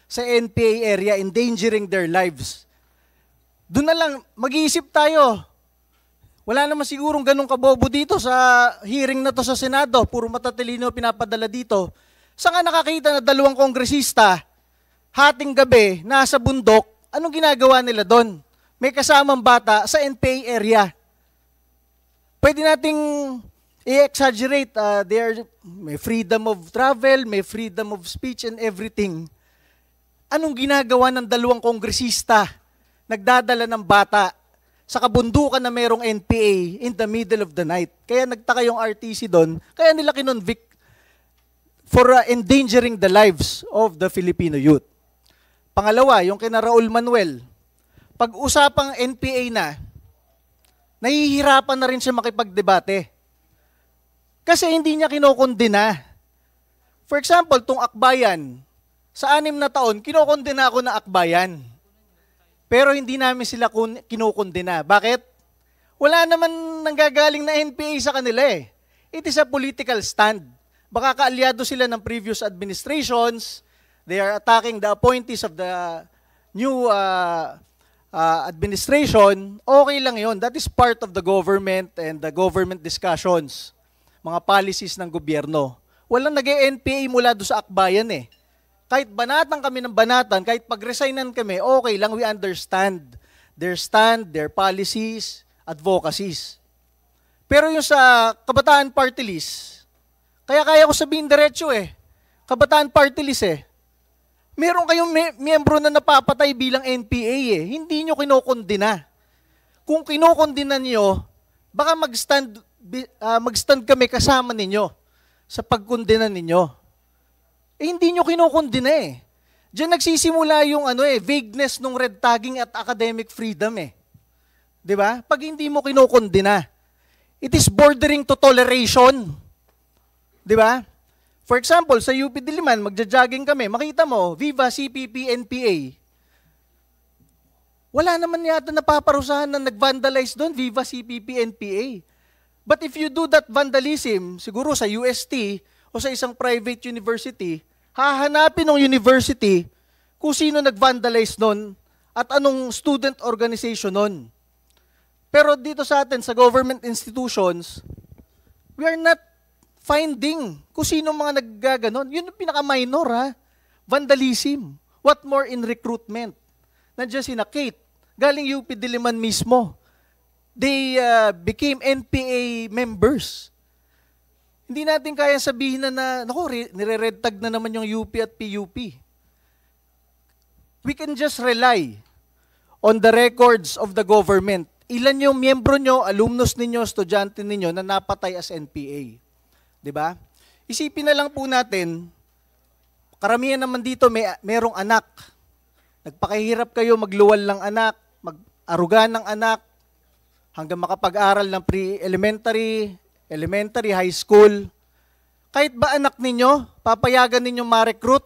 sa NPA area, endangering their lives. Doon na lang, mag-iisip tayo. Wala naman sigurong ganun kabobo dito sa hearing na to sa Senado. Puro matatalino pinapadala dito. Saan nga nakakita na 2 kongresista, hating gabi, nasa bundok, anong ginagawa nila doon? May kasamang bata sa NPA area. Pwede nating i-exaggerate. May freedom of travel, may freedom of speech and everything. Anong ginagawa ng 2 kongresista? Nagdadala ng bata sa kabundukan na merong NPA in the middle of the night. Kaya nagtaka yung RTC doon, kaya nila kinonvict for endangering the lives of the Filipino youth. Pangalawa, yung kina Raul Manuel. Pag usapang NPA na, nahihirapan na rin siya makipagdebate. Kasi hindi niya kinokondena. For example, tong Akbayan, sa 6 na taon, kinokondena ako na Akbayan. Pero hindi namin sila kinokondena. Bakit? Wala naman nanggagaling na NPA sa kanila eh. It is a political stand. Baka kaalyado sila ng previous administrations. They are attacking the appointees of the new administration. Okay lang yon. That is part of the government and the government discussions. Mga policies ng gobyerno. Walang nag-NPA mula doon sa Akbayan eh. Kahit banatan kami ng banatan, kahit pag-resignan kami, okay lang, we understand their stand, their policies, advocacies. Pero yung sa Kabataan Party List, kaya ko sabihin diretso eh, Kabataan Party List eh, meron kayong miyembro na napapatay bilang NPA eh, hindi nyo kinokondena. Kung kinokondena nyo, baka mag-stand kami kasama ninyo sa pagkondena ninyo. Eh, hindi nyo kinokondena eh. Diyan nagsisimula yung vagueness ng red tagging at academic freedom eh. 'Di ba? Pag hindi mo kinokondena, it is bordering to toleration. 'Di ba? For example, sa UP Diliman, magja-jogging kami, makita mo, Viva CPP NPA. Wala naman yata napaparusahan na nag-vandalize doon, Viva CPP NPA. But if you do that vandalism, siguro sa UST, o sa isang private university, hahanapin ng university kung sino nag-vandalize nun at anong student organization nun. Pero dito sa atin, sa government institutions, we are not finding kung sino mga naggaganon. Yun yung pinaka-minor ha. Vandalism. What more in recruitment? Nandiyan si Kate, galing UP Diliman mismo. They became NPA members. Hindi natin kaya sabihin na nire-red tag na naman yung UP at PUP. We can just rely on the records of the government. Ilan yung miyembro nyo, alumnus ninyo, estudyante ninyo na napatay as NPA. Diba? Isipin na lang po natin, karamihan naman dito merong anak. Nagpakahirap kayo magluwal ng anak, mag-aruga ng anak, hanggang makapag-aral ng pre-elementary, elementary, high school. Kahit ba anak ninyo, papayagan ninyong ma-recruit,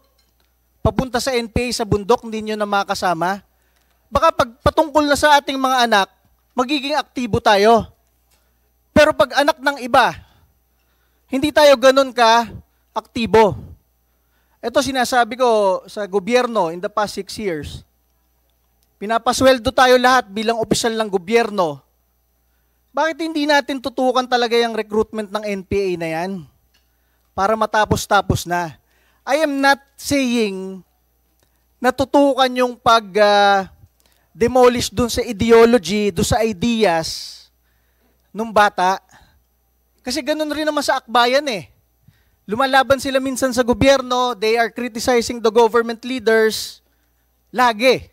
papunta sa NPA sa bundok, hindi nyo na makasama. Baka pag patungkol na sa ating mga anak, magiging aktibo tayo. Pero pag anak ng iba, hindi tayo ganun ka aktibo. Ito sinasabi ko sa gobyerno in the past 6 years. Pinapasweldo tayo lahat bilang opisyal ng gobyerno. Bakit hindi natin tutukan talaga yung recruitment ng NPA na yan? Para matapos-tapos na. I am not saying na tutukan yung pag-demolish dun sa ideology, dun sa ideas nung bata. Kasi ganun rin naman sa Akbayan eh. Lumalaban sila minsan sa gobyerno, they are criticizing the government leaders, lagi.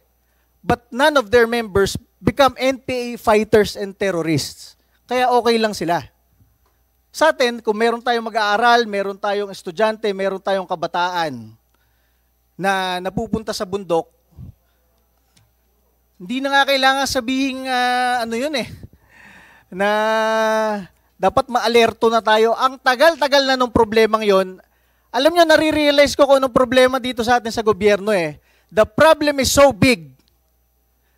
But none of their members become NPA fighters and terrorists. Kaya okay lang sila. Sa atin, kung meron tayong mag-aaral, meron tayong estudyante, meron tayong kabataan na napupunta sa bundok, hindi na nga kailangan sabihin na dapat ma-alerto na tayo. Ang tagal-tagal na nung problemang yon. Alam nyo, nare-realize ko kung anong problema dito sa atin sa gobyerno eh. The problem is so big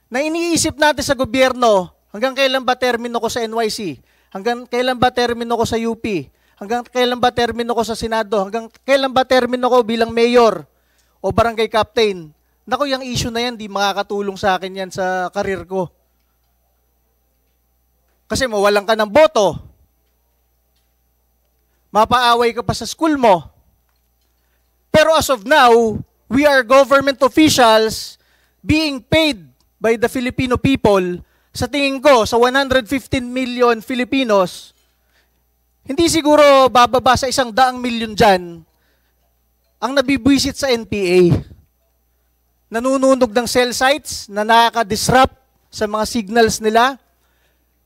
na iniisip natin sa gobyerno, hanggang kailan ba termino ko sa NYC? Hanggang kailan ba termino ko sa UP? Hanggang kailan ba termino ko sa Senado? Hanggang kailan ba termino ko bilang mayor o barangay captain? Naku, yung issue na yan, di makakatulong sa akin yan sa karir ko. Kasi mawalan ka ng boto. Mapaaway ka pa sa school mo. Pero as of now, we are government officials being paid by the Filipino people. Sa tingin ko, sa 115 million Filipinos, hindi siguro bababa sa 100 milyon dyan ang nabibwisit sa NPA. Nanununog ng cell sites na nakaka-disrupt sa mga signals nila.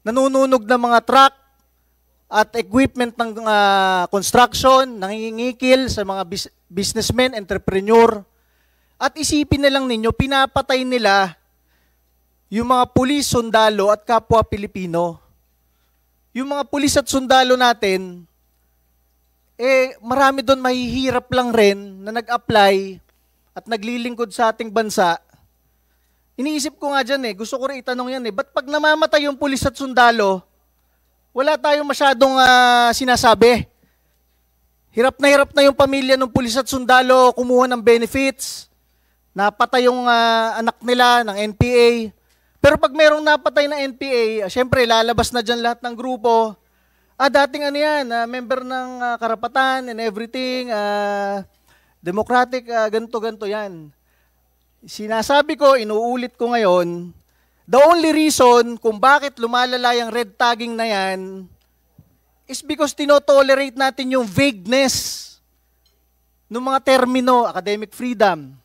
Nanununog ng mga truck at equipment ng construction, nangingikil sa mga businessmen, entrepreneur. At isipin na lang ninyo, pinapatay nila yung mga pulis, sundalo at kapwa Pilipino. Yung mga pulis at sundalo natin, marami doon mahihirap lang rin na nag-apply at naglilingkod sa ating bansa. Iniisip ko nga dyan gusto ko rin itanong yan ba't pag namamatay yung pulis at sundalo, wala tayong masyadong sinasabi. Hirap na yung pamilya ng pulis at sundalo kumuha ng benefits, napatay yung anak nila ng NPA. Pero pag merong napatay na NPA, syempre lalabas na dyan lahat ng grupo. Dating member ng karapatan and everything, democratic, ganito yan. Sinasabi ko, inuulit ko ngayon, the only reason kung bakit lumalala yung red tagging na yan is because tinotolerate natin yung vagueness ng mga termino, academic freedom.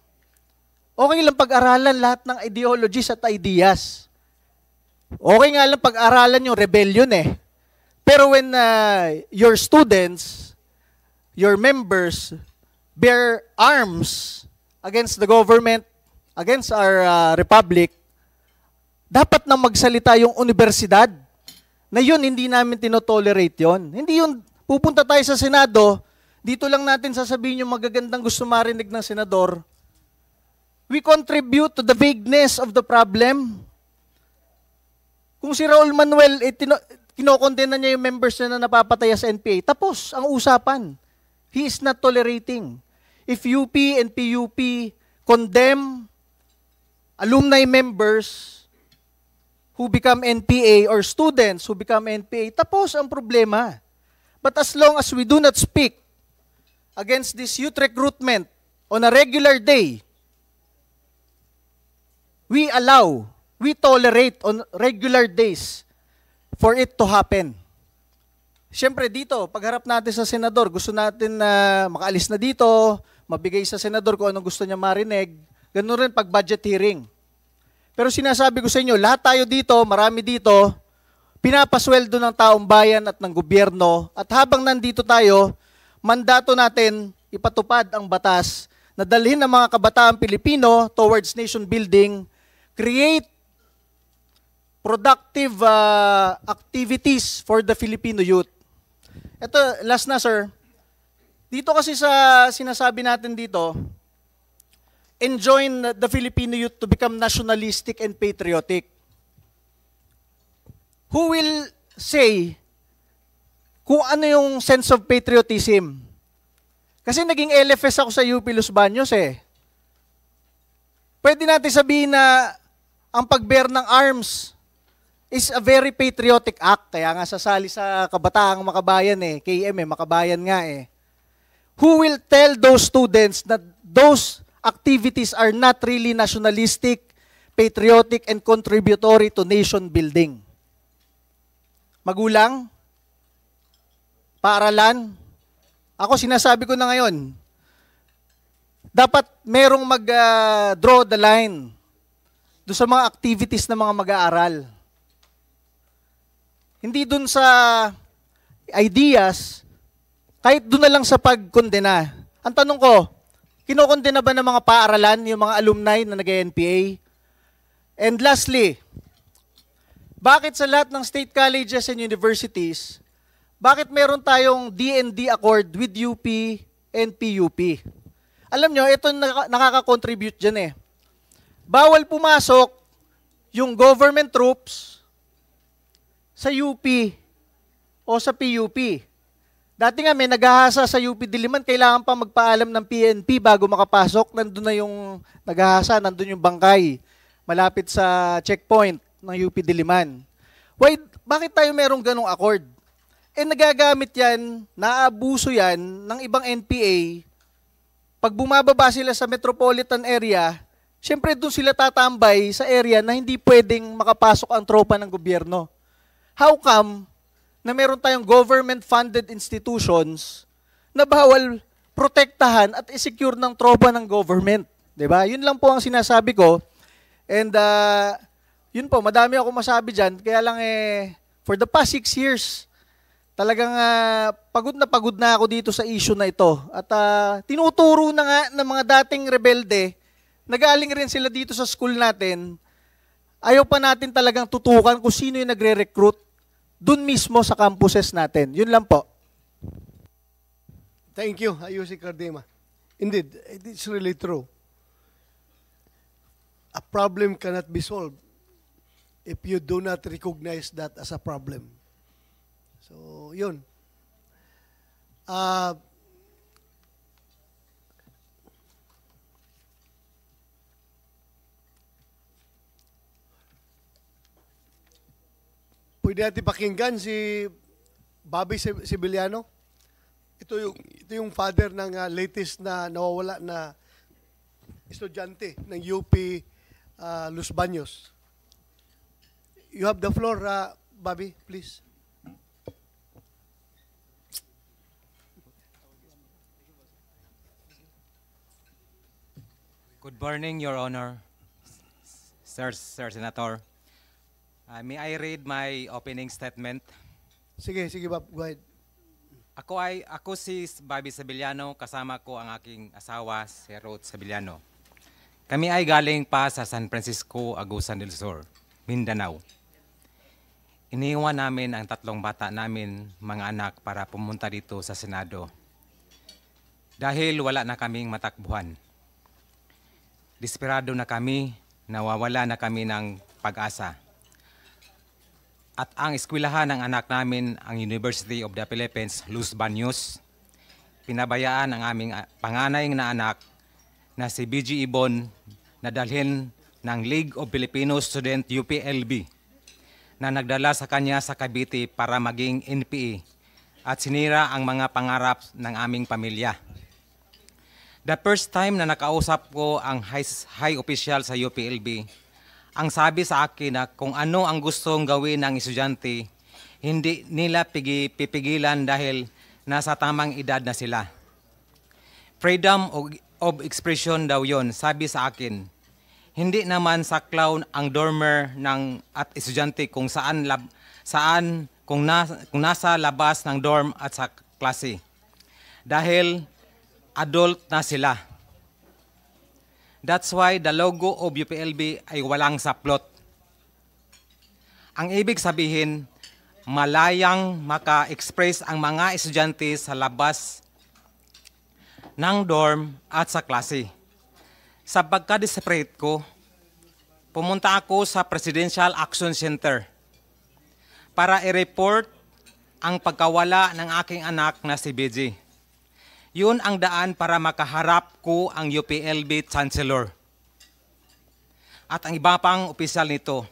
Okay lang pag-aralan lahat ng ideologies at ideas. Okay nga lang pag-aralan yung rebellion Pero when your students, your members, bear arms against the government, against our republic, dapat na magsalita yung universidad na yun, hindi namin tinotolerate yun. Hindi yun, pupunta tayo sa Senado, dito lang natin sasabihin yung magagandang gusto marinig ng senador. We contribute to the vagueness of the problem. Kung si Raul Manuel, kinokondena niya yung members na napapatay sa NPA, tapos ang usapan. He is not tolerating. If UP and PUP condemn alumni members who become NPA or students who become NPA, tapos ang problema. But as long as we do not speak against this youth recruitment on a regular day, we tolerate on regular days for it to happen. Siyempre dito, pagharap natin sa senador, gusto natin na makaalis na dito, mabigay sa senador kung anong gusto niya marinig. Ganun rin pag budget hearing. Pero sinasabi ko sa inyo, lahat tayo dito, marami dito, pinapasweldo ng taong bayan at ng gobyerno. At habang nandito tayo, mandato natin ipatupad ang batas na dalhin ang mga kabataang Pilipino towards nation building, create productive activities for the Filipino youth. Ito, last na sir. Dito kasi sa sinasabi natin dito, enjoin the Filipino youth to become nationalistic and patriotic. Who will say kung ano yung sense of patriotism? Kasi naging LFS ako sa UP Los Baños Pwede natin sabihin na ang pag-bear ng arms is a very patriotic act. Kaya nga sasali sa Kabataang Makabayan KM Makabayan nga Who will tell those students that those activities are not really nationalistic, patriotic, and contributory to nation building? Magulang? Paaralan? Ako sinasabi ko na ngayon, dapat merong mag-draw the line doon sa mga activities ng mga mag-aaral. Hindi doon sa ideas, kahit doon na lang sa pagkondena. Ang tanong ko, kinokondena ba ng mga paaralan, yung mga alumni na nag-NPA? And lastly, bakit sa lahat ng state colleges and universities, bakit meron tayong D&D accord with UP and PUP? Alam nyo, ito nakaka-contribute dyan Bawal pumasok yung government troops sa UP o sa PUP. Dati nga may naghahasa sa UP Diliman, kailangan pa magpaalam ng PNP bago makapasok. Nandun na yung naghahasa, nandun yung bangkay. Malapit sa checkpoint ng UP Diliman. Why, bakit tayo merong ganong accord? Nagagamit yan, naabuso yan ng ibang NPA. Pag bumababa sila sa metropolitan area, syempre doon sila tatambay sa area na hindi pwedeng makapasok ang tropa ng gobyerno. How come na meron tayong government-funded institutions na bawal protektahan at i-secure ng tropa ng government? 'Di ba? Yun lang po ang sinasabi ko. And yun po, madami ako masabi dyan. Kaya lang for the past 6 years, talagang pagod na ako dito sa issue na ito. At tinuturo na nga ng mga dating rebelde, nagaling rin sila dito sa school natin, ayaw pa natin talagang tutukan kung sino yung nagre-recruit dun mismo sa campuses natin. Yun lang po. Thank you, Ayusi Cardema. Indeed, it is really true. A problem cannot be solved if you do not recognize that as a problem. So, yun. Pwede natin pakinggan si Bobby Sibiliano. Ito yung father ng latest na nawawala na estudyante ng UP Los Baños. You have the floor, Bobby, please. Good morning, Your Honor, Sir Senator. May I read my opening statement? Sige, Bob, go ahead. Ako si Bobby Sibiliano, kasama ko ang aking asawa, si Ruth Sibiliano. Kami ay galing pa sa San Francisco, Agusan del Sur, Mindanao. Iniwan namin ang 3 bata namin, mga anak, para pumunta dito sa Senado. Dahil wala na kaming matakbuhan. Desperado na kami, nawawala na kami ng pag-asa. At ang eskwelahan ng anak namin, ang University of the Philippines, Los Baños, pinabayaan ang aming panganay na anak na si BG Ibon na dalhin ng League of Filipino Student UPLB na nagdala sa kanya sa Cavite para maging NPA at sinira ang mga pangarap ng aming pamilya. The first time na nakausap ko ang high official sa UPLB, ang sabi sa akin na kung ano ang gustong gawin ng estudyante, hindi nila pipigilan dahil nasa tamang edad na sila. Freedom of expression daw yon, sabi sa akin. Hindi naman saklaw ang dormer at estudyante kung kung nasa labas ng dorm at sa klase. Dahil adult na sila. That's why the logo of UPLB ay walang saplot. Ang ibig sabihin, malayang maka-express ang mga estudyante sa labas ng dorm at sa klase. Sa pagka-desperate ko, pumunta ako sa Presidential Action Center para i-report ang pagkawala ng aking anak na si BG. Yun ang daan para makaharap ko ang UPLB Chancellor at ang iba pang opisyal nito.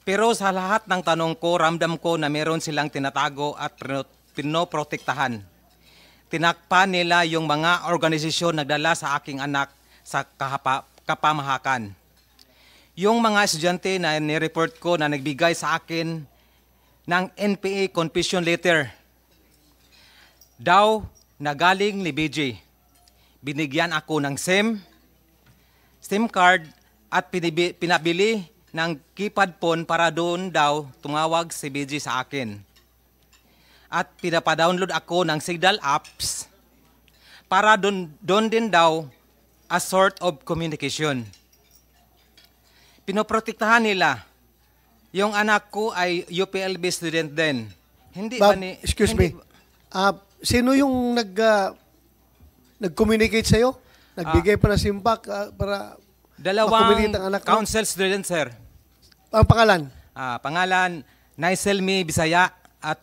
Pero sa lahat ng tanong ko, ramdam ko na meron silang tinatago at pinoprotektahan. Tinakpan nila yung mga organisasyon nagdala sa aking anak sa kapamahakan. Yung mga estudyante na nireport ko na nagbigay sa akin ng NPA confession letter daw na galing ni BG. Binigyan ako ng SIM card at pinabili ng keypad phone para doon daw tumawag si BG sa akin. At pinapadownload ako ng Signal apps para doon din daw a sort of communication. Pinoprotektahan nila. Yung anak ko ay UPLB student din. Hindi Bob, ba ni... excuse hindi, me. Sino yung nag-communicate sa'yo? Nagbigay pa na SIM-pack para Dalawang ang anak mo? council student, sir. Ang pangalan? Pangalan, Naiselmi Bisaya at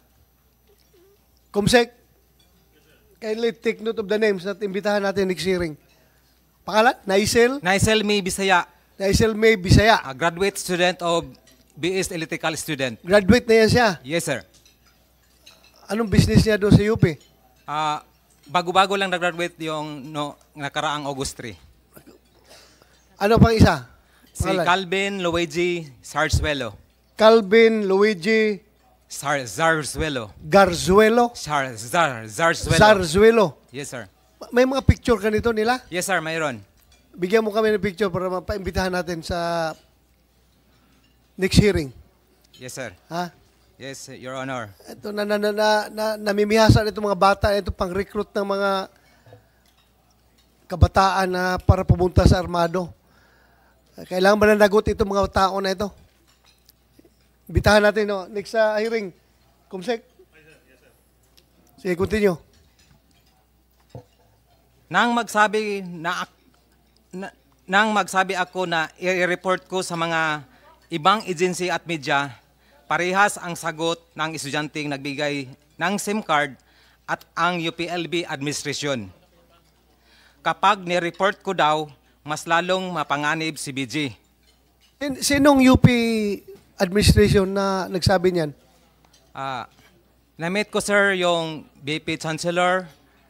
Comsec? kindly take note of the names at imbitahan natin next hearing. Pangalan? Naisel? Naisel May Bisaya, Naisel May Bisaya. a graduate student of BS Electrical student. Graduate na yan siya. Yes, sir. Anong business niya doon sa UP? Bago-bago lang nag-graduate yung nakaraang August 3. Ano pang isa? Si Pangalan? Calvin Luigi Sarzuelo. Calvin Luigi Zarzuelo. Garzuelo? Zarzuelo. Zarzuelo. Yes, sir. May mga picture ka nito nila? Yes, sir, mayroon. Bigyan mo kami ng picture para mapaimbitahan natin sa next hearing. Yes, sir. Ha? Yes, Your Honor. Ito namimihasan itong mga bata, ito pang-recruit ng mga kabataan na para pumunta sa armado. Kailangan mananagot itong mga tao na ito. Bitahan natin, no? Next hearing. Kumsek? Sige, continue. Nang magsabi ako na i-report ko sa mga ibang agency at media, parehas ang sagot ng estudyanteng nagbigay ng SIM card at ang UPLB administration. Kapag ni-report ko daw, mas lalong mapanganib si BG. Sinong UP administration na nagsabi niyan? Na-meet ko, sir, yung BP Chancellor,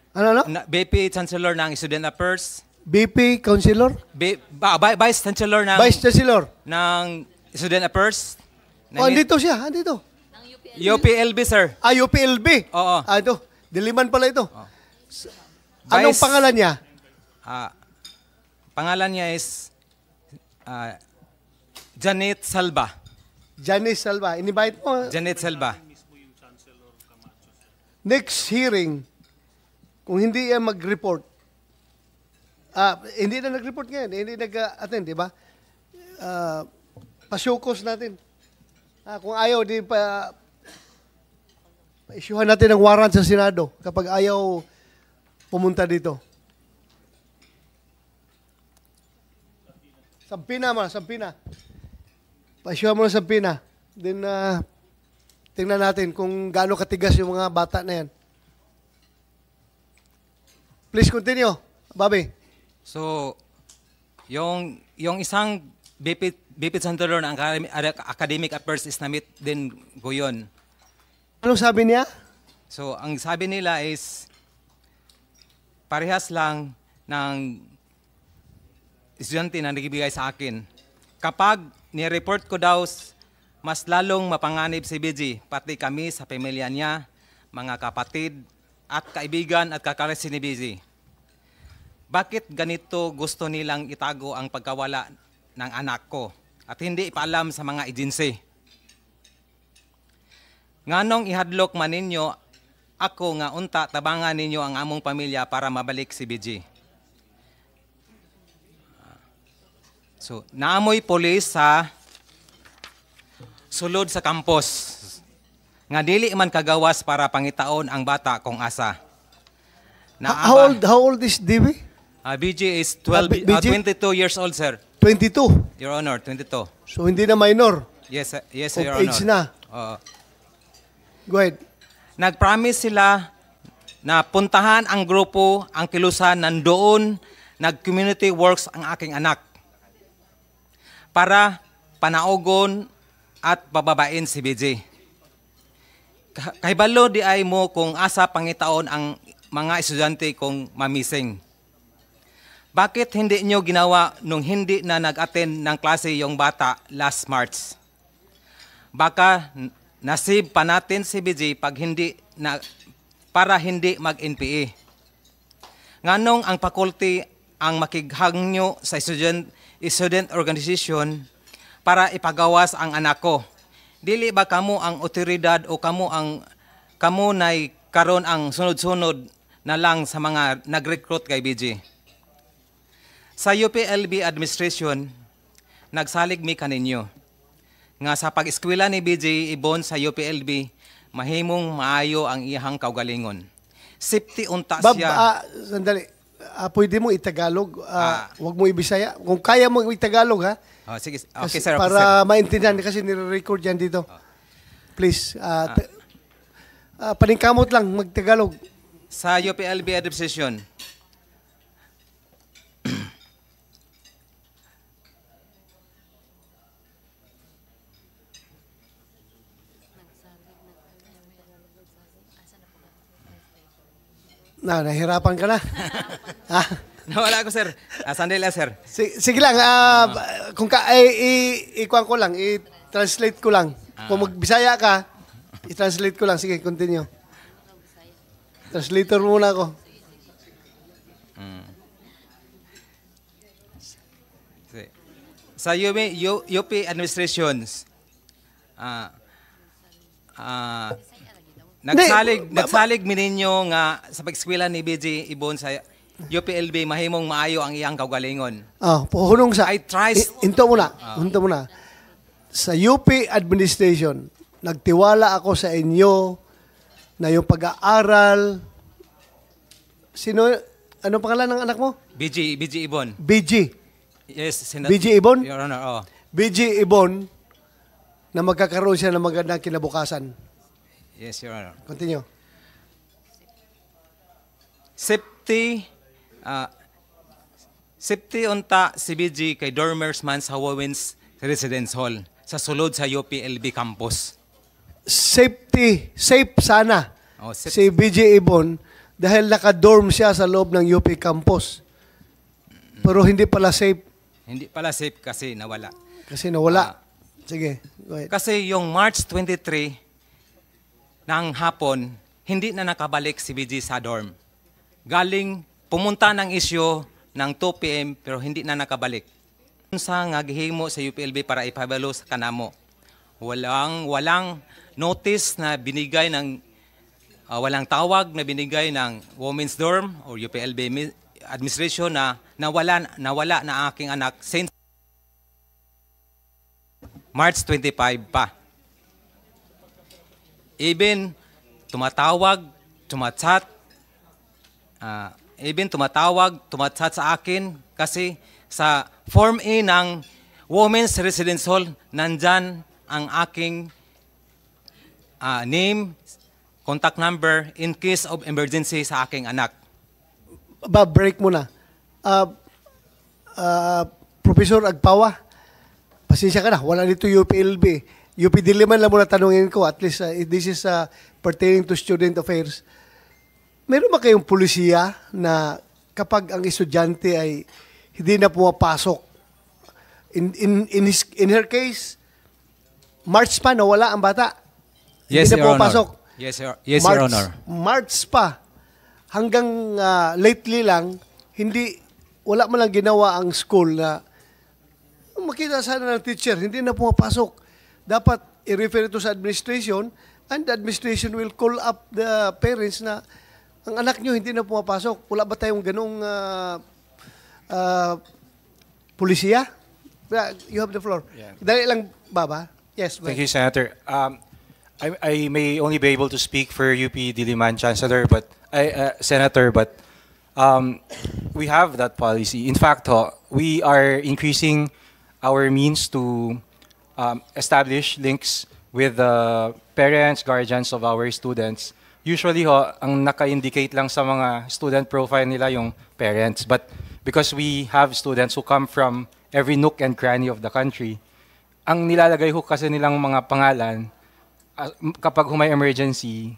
Ano? BP Chancellor ng Student Affairs, BP Councilor? Vice Chancellor ng Vice Chancellor? ng Student Affairs. Oh, andito siya. Andito. UPLB, sir. UPLB? Oo. Ito. Diliman pala ito. Anong Vice- pangalan niya? Pangalan niya is Janet Salva. Janice Salva. In-invite mo. Janet Salva. Next hearing, kung hindi yan mag-report, hindi na nag-report ngayon, hindi nag-attend, di ba? Pasyukos natin. Kung ayaw, di pa isyuhan natin ng warrant sa Senado kapag ayaw pumunta dito. Sampina. Pa-isyuhan mo ng Sampina. Then, tingnan natin kung gaano katigas yung mga bata na yan. Please continue, Bobby. So, yung isang BP Chancellor ng Academic Affairs is na-meet din ko yun. Anong sabi niya? So, ang sabi nila is parehas lang ng estudyante na nagbibigay sa akin. Kapag ni-report ko daw, mas lalong mapanganib si BG, pati kami sa pamilya niya, mga kapatid at kaibigan at kaklase ni BG. Bakit ganito gusto nilang itago ang pagkawala ng anak ko at hindi ipaalam sa mga agency? Nganong ihadlok man ninyo ako nga unta tabangan ninyo ang among pamilya para mabalik si BG. So, naamoy polis sa sulod sa campus. Nga dili man kagawas para pangitaon ang bata kung asa. How old is DB? BG is BG? 22 years old, sir. 22. Your Honor, 22. So, hindi na minor. Yes, yes, Of Your Honor. age na. Oo. Go ahead. Nag-promise sila na puntahan ang grupo, ang kilusan, nandoon, nag-community works ang aking anak para panaugon at bababain si BJ. Kahibalo di ay mo kung asa pangitaon ang mga estudyante kung mamising. Bakit hindi nyo ginawa nung hindi na nag-attend ng klase yung bata last March? Baka nasib pa natin si BJ para hindi mag-NPA. Nganong ang faculty ang makighangyo sa student organization para ipagawas ang anak ko. Dili ba kamo ang otoridad o kamo nay karon ang sunod-sunod na lang sa mga nag-recruit kay BJ? Sa UPLB administration, nagsalig mi kaninyo nga sa pag-eskwela ni BJ Ibon sa UPLB, mahimong maayo ang iyang kaugalingon. Safety unta Bob, siya. sandali. Pwede mo itagalog. Huwag mo ibisaya. Kung kaya mo itagalog, ha? Sige, okay, Kasi, sir. para maintindihan kasi nire-record yan dito. Please. Paningkamot lang, magtagalog. Sa UPLB administration, Nahirapan ka na. Ha? nawala ko, sir. Sandali lang, sir. Sige lang, kung ikuan ko lang, i-translate ko lang. Kung magbisaya ka, i-translate ko lang. Sige, continue. Translator muna ako. Sa UP administrations, nagsalig mininyo nga sa pag-eskwela ni BG Ibon sa UPLB mahimong maayo ang iyang kaugalingon. Puhunong sa... I trust... Hinto muna. Sa UP administration, nagtiwala ako sa inyo na yung pag-aaral... Ano pangalan ng anak mo? BG Ibon. BG. Yes, BG Ibon? Your Honor, BG Ibon na magkakaroon siya ng magandang kinabukasan. Yes, Your Honor. Continue. Safety unta si BG kay dormers man sa Wowens Residence Hall sa sulod sa UPLB campus. Safe sana Safe. si BG Ibon dahil naka-dorm siya sa loob ng UP campus. Pero hindi pala safe. Hindi pala safe kasi nawala. Sige, go ahead. Kasi yung March 23 ng hapon, hindi na nakabalik si BG sa dorm. Galing, pumunta ng isyo ng 2 p.m. pero hindi na nakabalik. Sa nga gihimo sa UPLB para ipabalo sa kanamo. Walang notice na binigay ng, walang tawag na binigay ng women's dorm or UPLB administration na nawala na aking anak since March 25 pa. Even tumatawag, tumatsat sa akin kasi sa Form A ng Women's Residence Hall, nandyan ang aking name, contact number in case of emergency sa aking anak. Break muna. Professor Agpawa, pasensya ka na, wala dito UPLB. UP Diliman lang muna tanungin ko, at least this is pertaining to student affairs. Meron ba kayong pulisiya na kapag ang estudyante ay hindi na pumapasok? In her case, March pa, nawala ang bata. Yes, hindi na Your pumapasok. Honor. Yes, Your Honor. March pa. Hanggang lately lang, wala man lang ginawa ang school na makita sana ng teacher, hindi na pumapasok. Dapat i-refer ito sa administration and the administration will call up the parents na ang anak nyo hindi na pumapasok. Wala ba tayong ganong pulisiya? You have the floor. Yeah. Dali lang, Baba. Yes. Thank you, Senator. I may only be able to speak for UP Diliman Chancellor, but Senator, but we have that policy. In fact, we are increasing our means to establish links with the parents, guardians of our students. Usually, ang naka-indicate lang sa mga student profile nila yung parents. But because we have students who come from every nook and cranny of the country, ang nilalagay kasi nilang mga pangalan, kapag may emergency,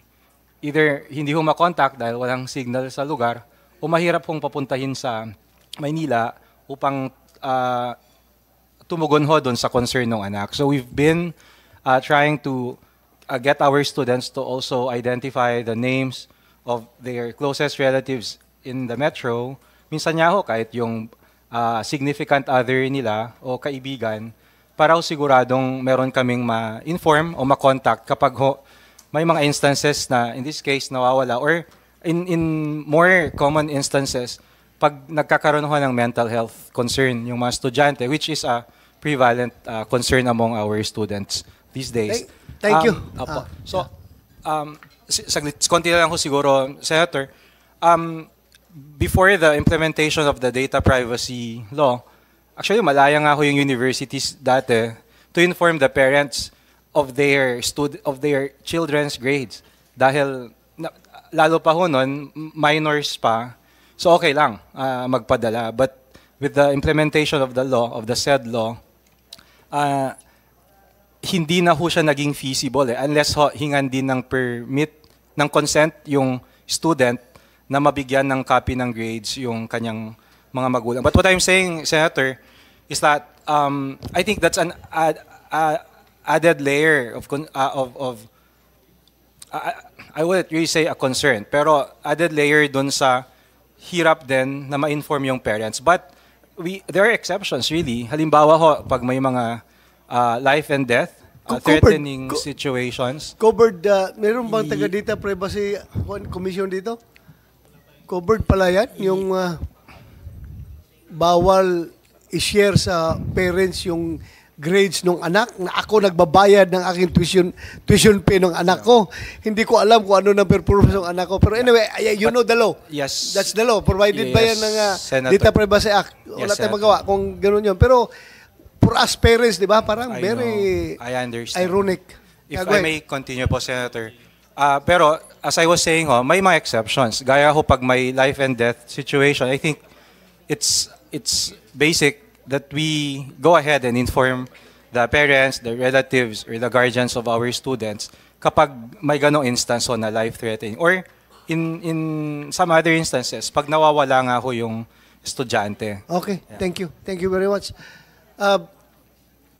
either hindi makontak dahil walang signal sa lugar, o mahirap papuntahin sa Maynila upang tumugon doon sa concern ng anak. So we've been trying to get our students to also identify the names of their closest relatives in the metro. Minsan nga kahit yung significant other nila o kaibigan, para siguradong meron kaming ma-inform o ma-contact kapag may mga instances na, in this case, nawawala, or in more common instances, pag nagkakaroon ng mental health concern yung mga estudyante, which is a prevalent concern among our students these days. Thank you. So, konti lang ko siguro, Senator, before the implementation of the data privacy law, actually malaya nga yung universities dati to inform the parents of their children's grades. Dahil lalo pa ho nun, minors pa, so okay lang magpadala. But with the implementation of the law, of the said law, hindi na ho siya naging feasible unless ho, hingan din ng permit, ng consent yung student na mabigyan ng copy ng grades yung kanyang mga magulang. But what I'm saying, Senator, is that I think that's an added layer of I wouldn't really say a concern, pero added layer dun sa hirap din na ma-inform yung parents. But there are exceptions really. Halimbawa ho, pag may mga life and death, threatening situations. Covered, meron bang taga-data privacy commission dito? Covered pala yan? Yung bawal i-share sa parents yung grades ng anak na ako nagbabayad ng aking tuition fee ng anak ko. Hindi ko alam kung ano ng performance ng anak ko. Pero anyway, you know the law. Yes. That's the law. Provided ba yan ng Senator. Data Privacy Act? Wala Yes, tayong Senator. magawa kung gano'n yun. Pero for us parents, di ba, parang I very know. I understand. ironic. If Go I ahead. may continue po, Senator. Pero as I was saying, may mga exceptions. Gaya ho pag may life and death situation, I think it's basic that we go ahead and inform the parents, the relatives, or the guardians of our students kapag may ganong instance na life-threatening. Or in some other instances, pag nawawala nga ho yung estudyante. Okay, thank you. Thank you very much.